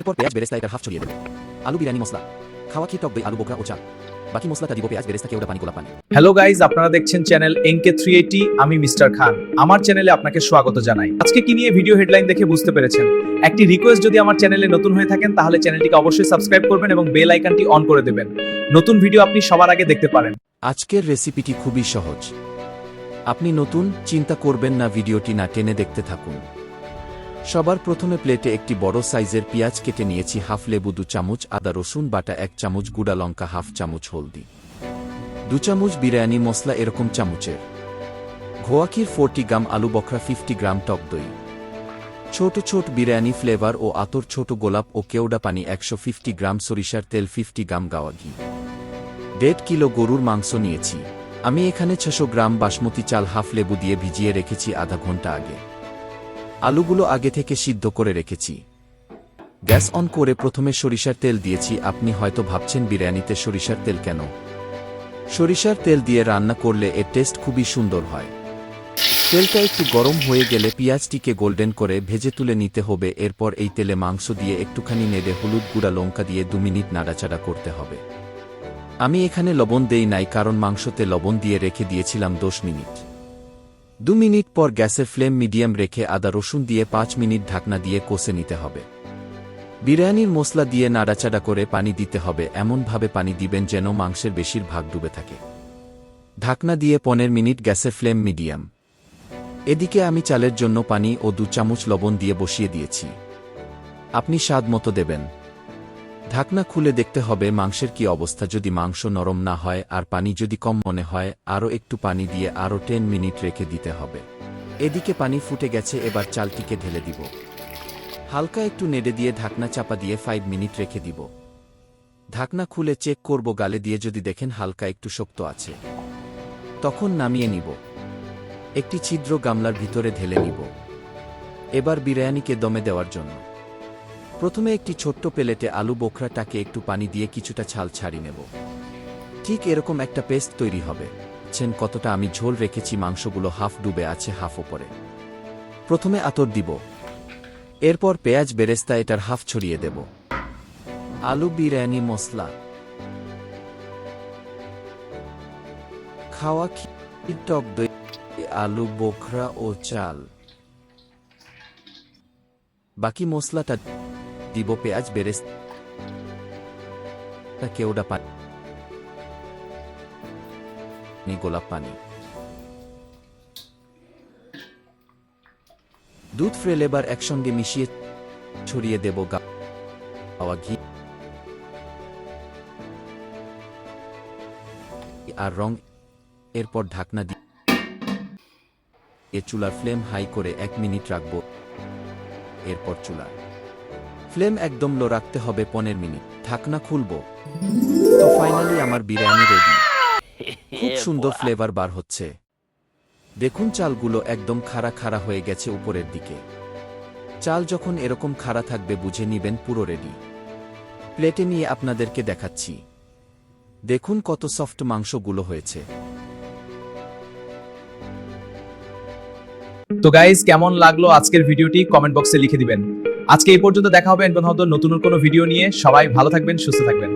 এরপর পেঁয়াজ বেরেস্তা এটার হাফ ছড়িয়ে দেবে। আলু বিরিয়ানি মশলা, খাওয়া ক্ষীর টক দই আলু বোখরা ও চাল। বাকি মশলাটা দিব পেঁয়াজ বেরেস্তা কেওড়া পানি গোলাপ পানি। হ্যালো গাইজ, আপনারা দেখছেন চ্যানেল NK380। আমি মিস্টার খান। আমার চ্যানেলে আপনাকে স্বাগত জানাই। আজকে কি নিয়ে ভিডিও হেডলাইন দেখে বুঝতে পেরেছেন। একটি রিকোয়েস্ট, যদি আমার চ্যানেলে নতুন হয়ে থাকেন তাহলে চ্যানেলটিকে অবশ্যই সাবস্ক্রাইব করবেন এবং বেল আইকনটি অন করে দেবেন। নতুন ভিডিও আপনি সবার আগে দেখতে পারেন। আজকের রেসিপিটি খুবই সহজ। আপনি নতুন, চিন্তা করবেন না, ভিডিওটি না টেনে দেখতে থাকুন। সবার প্রথমে প্লেটে একটি বড় সাইজের পেঁয়াজ কেটে নিয়েছি, হাফ লেবু 2 চামচ, আদা রসুন বাটা 1 চামচ, গুঁড়া লঙ্কা হাফ চামচ, হলদি 2 চামচ, বিরিয়ানি মশলা এরকম চামচের, ঘোয়া ক্ষীর 40 গ্রাম, আলু বখরা 50 গ্রাম, টক দই, ছোট ছোট বিরিয়ানি ফ্লেভার ও আতর, ছোট গোলাপ ও কেওড়া পানি 150 গ্রাম, সরিষার তেল 50 গ্রাম, গাওয়া ঘি। 1.5 কিলো গরুর মাংস নিয়েছি। আমি এখানে 600 গ্রাম বাসমতি চাল হাফ লেবু দিয়ে ভিজিয়ে রেখেছি আধা ঘন্টা আগে। আলুগুলো আগে থেকে সিদ্ধ করে রেখেছি। গ্যাস অন করে প্রথমে সরিষার তেল দিয়েছি। আপনি হয়তো ভাবছেন বিরিয়ানিতে সরিষার তেল কেন? সরিষার তেল দিয়ে রান্না করলে এর টেস্ট খুবই সুন্দর হয়। তেলটা একটু গরম হয়ে গেলে পেঁয়াজটিকে গোল্ডেন করে ভেজে তুলে নিতে হবে। এরপর এই তেলে মাংস দিয়ে একটুখানি নেড়ে হলুদ গুঁড়া লঙ্কা দিয়ে 2 মিনিট নাড়াচাড়া করতে হবে। আমি এখানে লবণ দেই নাই, কারণ মাংসতে লবণ দিয়ে রেখে দিয়েছিলাম 10 মিনিট। 2 মিনিট পর গ্যাসের ফ্লেম মিডিয়াম রেখে আদা রসুন দিয়ে 5 মিনিট ঢাকনা দিয়ে কষে নিতে হবে। বিরিয়ানির মশলা দিয়ে নাড়াচাড়া করে পানি দিতে হবে। এমনভাবে পানি দিবেন যেন মাংসের বেশিরভাগ ডুবে থাকে। ঢাকনা দিয়ে 15 মিনিট গ্যাসের ফ্লেম মিডিয়াম। এদিকে আমি চালের জন্য পানি ও 2 চামচ লবণ দিয়ে বসিয়ে দিয়েছি। আপনি স্বাদ মতো দেবেন। ঢাকনা খুলে দেখতে হবে মাংসের কি অবস্থা। যদি মাংস নরম না হয় আর পানি যদি কম মনে হয়, আরও একটু পানি দিয়ে আরও 10 মিনিট রেখে দিতে হবে। এদিকে পানি ফুটে গেছে, এবার চালটিকে ঢেলে দিব। হালকা একটু নেড়ে দিয়ে ঢাকনা চাপা দিয়ে 5 মিনিট রেখে দিব। ঢাকনা খুলে চেক করব, গালে দিয়ে যদি দেখেন হালকা একটু শক্ত আছে, তখন নামিয়ে নিব। একটি ছিদ্র গামলার ভিতরে ঢেলে নিব। এবার বিরিয়ানিকে দমে দেওয়ার জন্য প্রথমে একটি ছোট্ট প্লেটে আলু বোখরাটাকে একটু পানি দিয়ে কিছুটা ছাল ছাড়িয়ে নেব। ঠিক এরকম একটা পেস্ট তৈরি হবে। দেখছেন কতটা আমি ঝোল রেখেছি, মাংসগুলো হাফ ডুবে আছে হাফ ওপরে। প্রথমে আতর দিব, এরপর পেঁয়াজ বেরেস্তা এটার হাফ ছড়িয়ে দেব। আলু বিরিয়ানি মশলা, খাওয়া ক্ষীর টক দই, আলু বোখরা ও চাল। বাকি মশলাটা দিব পেঁয়াজ বেরেস্তা, কেওড়া পানি, গোলাপ পানি, দুধ ফ্লেভার একসঙ্গে মিশিয়ে ছড়িয়ে দেব গাওয়া ঘি আর রং। এরপর ঢাকনা দিয়ে চুলার ফ্লেম হাই করে 1 মিনিট রাখব। এরপর চুলার ফ্লেম একদম লো রাখতে হবে 15 মিনিট। ঢাকনা খুলব, তো ফাইনালি আমার বিরিয়ানি রেডি। খুব সুন্দর ফ্লেভার বার হচ্ছে। দেখুন চালগুলো একদম খাড়া খাড়া হয়ে গেছে উপরের দিকে। চাল যখন এরকম খাড়া থাকবে বুঝে নিবেন পুরো রেডি। প্লেটে নিয়ে আপনাদেরকে দেখাচ্ছি। দেখুন কত সফট মাংসগুলো হয়েছে। তো গাইজ, কেমন লাগলো আজকের ভিডিওটি কমেন্ট বক্সে লিখে দিবেন। আজকে এই পর্যন্ত, দেখা হবে নতুন কোনো ভিডিও নিয়ে। সবাই ভালো থাকবেন, সুস্থ থাকবেন।